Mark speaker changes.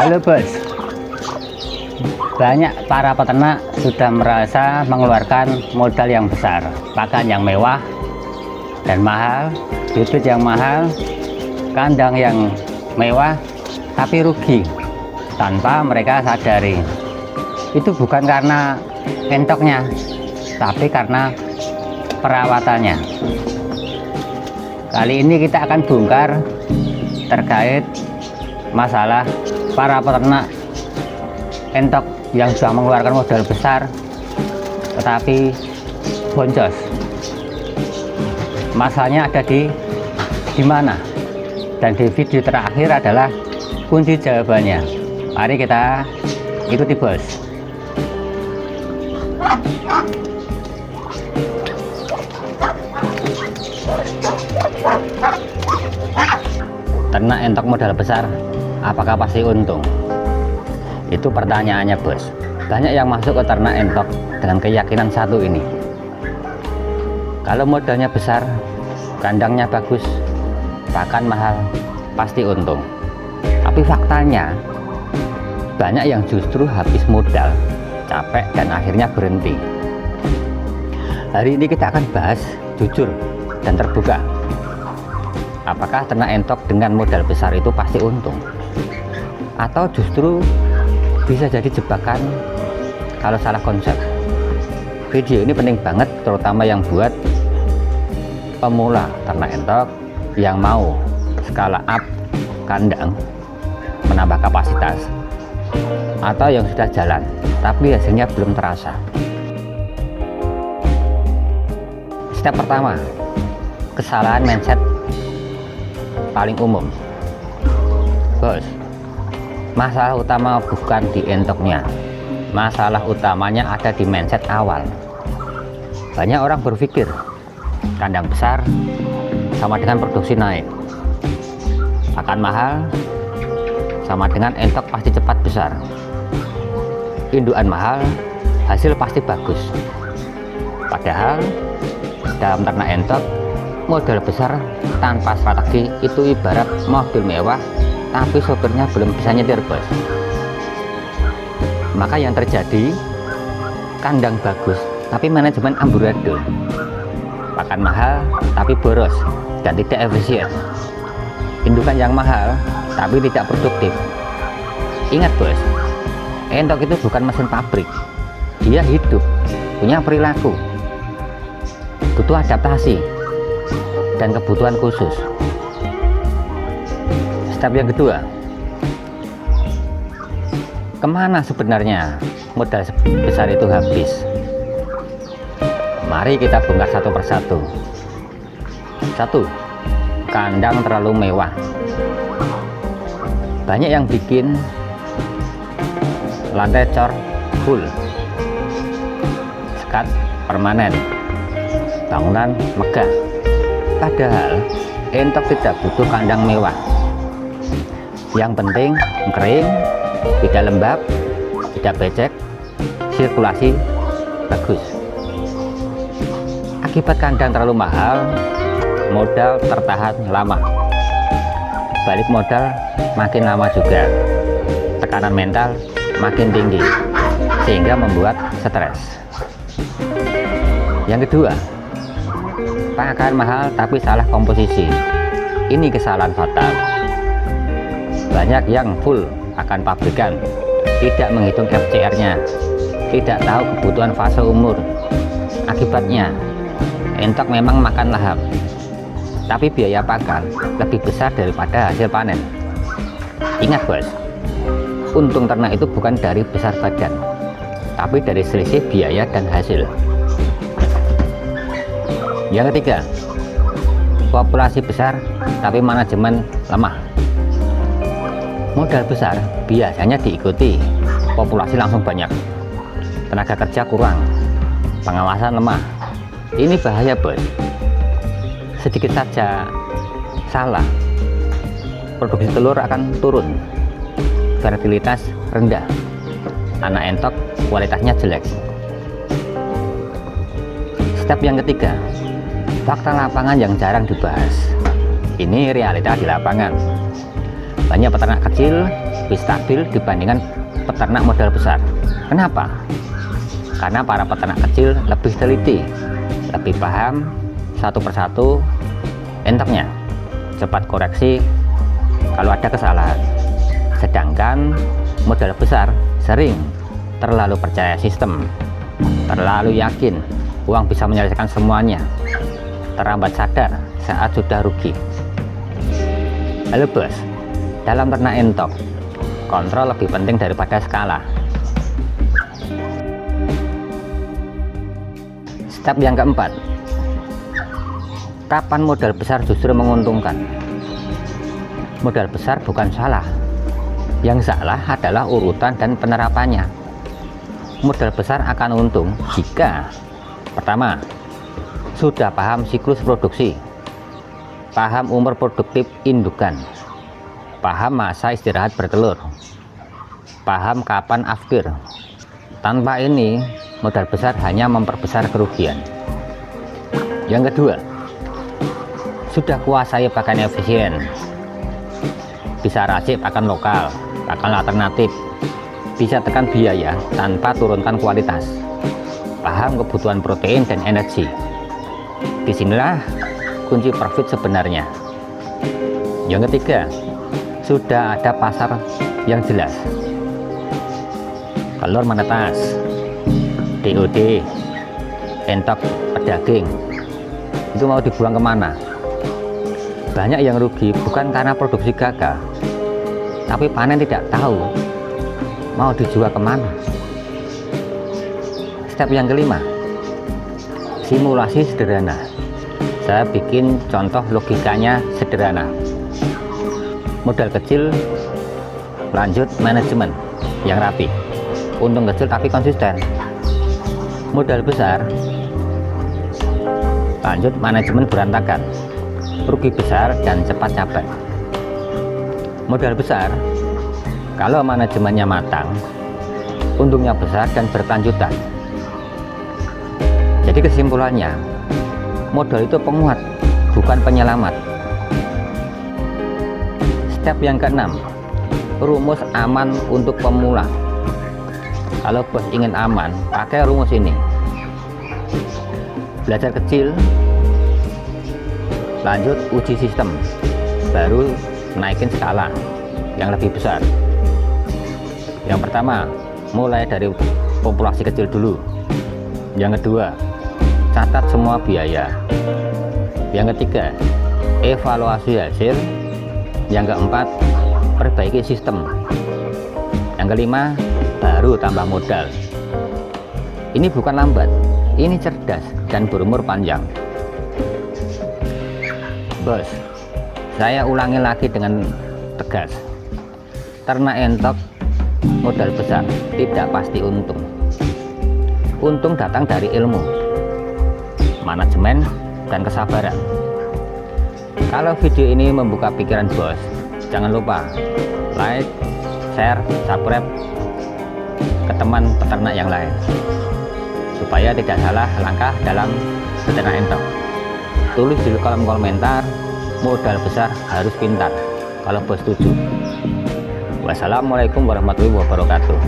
Speaker 1: Halo bos, banyak para peternak sudah merasa mengeluarkan modal yang besar, pakan yang mewah dan mahal, bibit yang mahal, kandang yang mewah, tapi rugi tanpa mereka sadari. Itu bukan karena entoknya, tapi karena perawatannya. Kali ini kita akan bongkar terkait masalah para peternak entok yang sudah mengeluarkan modal besar tetapi boncos. Masalahnya ada di mana? Dan di video terakhir adalah kunci jawabannya. Mari kita ikuti bos. Ternak entok modal besar, apakah pasti untung? Itu pertanyaannya bos. Banyak yang masuk ke ternak entok dengan keyakinan satu ini: kalau modalnya besar, kandangnya bagus, pakan mahal, pasti untung. Tapi faktanya banyak yang justru habis modal, capek, dan akhirnya berhenti. Hari ini kita akan bahas jujur dan terbuka. Apakah ternak entok dengan modal besar itu pasti untung? Atau justru bisa jadi jebakan kalau salah konsep? Video ini penting banget, terutama yang buat pemula ternak entok yang mau skala up kandang, menambah kapasitas, atau yang sudah jalan tapi hasilnya belum terasa. Step pertama, kesalahan mindset paling umum. Bos, masalah utama bukan di entoknya, masalah utamanya ada di mindset awal. Banyak orang berpikir kandang besar sama dengan produksi naik, pakan mahal sama dengan entok pasti cepat besar, indukan mahal hasil pasti bagus. Padahal dalam ternak entok, modal besar tanpa strategi itu ibarat mobil mewah tapi sopirnya belum bisa nyetir bos. Maka yang terjadi, kandang bagus tapi manajemen amburadul, pakan mahal tapi boros dan tidak efisien, indukan yang mahal tapi tidak produktif. Ingat bos, entok itu bukan mesin pabrik, dia hidup, punya perilaku, butuh adaptasi dan kebutuhan khusus. Step yang kedua, kemana sebenarnya modal besar itu habis? Mari kita bongkar satu persatu. Satu, kandang terlalu mewah. Banyak yang bikin lantai cor full, sekat permanen, bangunan megah. Padahal entok tidak butuh kandang mewah. Yang penting kering, tidak lembab, tidak becek, sirkulasi bagus. Akibat kandang terlalu mahal, modal tertahan lama, balik modal makin lama juga, tekanan mental makin tinggi sehingga membuat stres. Yang kedua, pakan mahal tapi salah komposisi. Ini kesalahan fatal. Banyak yang full akan pabrikan, tidak menghitung FCR-nya, tidak tahu kebutuhan fase umur. Akibatnya entok memang makan lahap, tapi biaya pakan lebih besar daripada hasil panen. Ingat bos, untung ternak itu bukan dari besar badan, tapi dari selisih biaya dan hasil. Yang ketiga, populasi besar tapi manajemen lemah. Modal besar biasanya diikuti populasi langsung banyak, tenaga kerja kurang, pengawasan lemah. Ini bahaya bos. Sedikit saja salah, produksi telur akan turun, fertilitas rendah, anak entok kualitasnya jelek. Step yang ketiga, fakta lapangan yang jarang dibahas. Ini realita di lapangan. banyak peternak kecil lebih stabil dibandingkan peternak modal besar. Kenapa? Karena para peternak kecil lebih teliti, lebih paham satu persatu entoknya, cepat koreksi kalau ada kesalahan. Sedangkan modal besar sering terlalu percaya sistem, terlalu yakin uang bisa menyelesaikan semuanya, terlambat sadar saat sudah rugi. Halo bos, dalam ternak entok, kontrol lebih penting daripada skala. Step yang keempat, kapan modal besar justru menguntungkan? Modal besar bukan salah, yang salah adalah urutan dan penerapannya. Modal besar akan untung jika pertama, sudah paham siklus produksi, paham umur produktif indukan, paham masa istirahat bertelur, paham kapan afkir. Tanpa ini, modal besar hanya memperbesar kerugian. Yang kedua, sudah kuasai pakan efisien, bisa racik pakan lokal, pakan alternatif, bisa tekan biaya tanpa turunkan kualitas, paham kebutuhan protein dan energi. Disinilah kunci profit sebenarnya. Yang ketiga, sudah ada pasar yang jelas, telur menetas, DOD, entok pedaging, itu mau dibuang kemana? Banyak yang rugi bukan karena produksi gagal, tapi panen tidak tahu mau dijual kemana. Step yang kelima, simulasi sederhana. Saya bikin contoh logikanya sederhana. Modal kecil, lanjut manajemen yang rapi, untung kecil tapi konsisten. Modal besar, lanjut manajemen berantakan, rugi besar dan cepat capek. Modal besar, kalau manajemennya matang, untungnya besar dan berkelanjutan. Jadi kesimpulannya, modal itu penguat, bukan penyelamat. Step yang keenam, rumus aman untuk pemula. Kalau bos ingin aman, pakai rumus ini. Belajar kecil, lanjut uji sistem, baru naikin skala yang lebih besar. Yang pertama, mulai dari populasi kecil dulu. Yang kedua, catat semua biaya. Yang ketiga, evaluasi hasil. Yang keempat, perbaiki sistem. Yang kelima, baru tambah modal. Ini bukan lambat, ini cerdas dan berumur panjang. Bos, saya ulangi lagi dengan tegas. Ternak entok modal besar tidak pasti untung. Untung datang dari ilmu, manajemen, dan kesabaran. Kalau video ini membuka pikiran bos, jangan lupa like, share, subscribe ke teman peternak yang lain, supaya tidak salah langkah dalam beternak entok. Tulis di kolom komentar, modal besar harus pintar, kalau bos setuju. Wassalamualaikum warahmatullahi wabarakatuh.